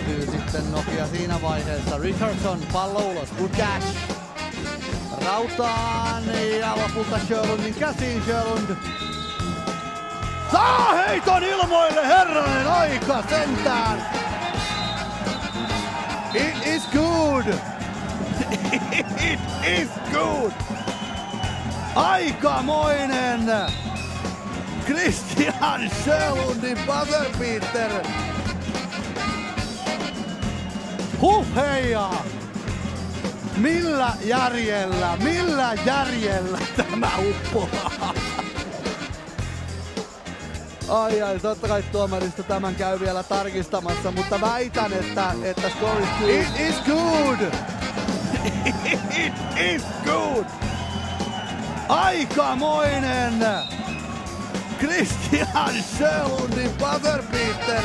kääntyy sitten Nokia siinä vaiheessa. Richardson pallo ulos, good catch. Rautaan ja lopulta Sjölundin käsiin. Sjölund saa heiton ilmoille, herranen aika sentään. It is good. It is good. Aikamoinen Christian Sjölundin buzzerbeater. Heija! Millä järjellä tämä uppoaa? Ai, totta kai tuomarista tämän käy vielä tarkistamassa, mutta väitän, että score is good. It is good! It is good! Aikamoinen Christian Sjölundin buzzerbeater.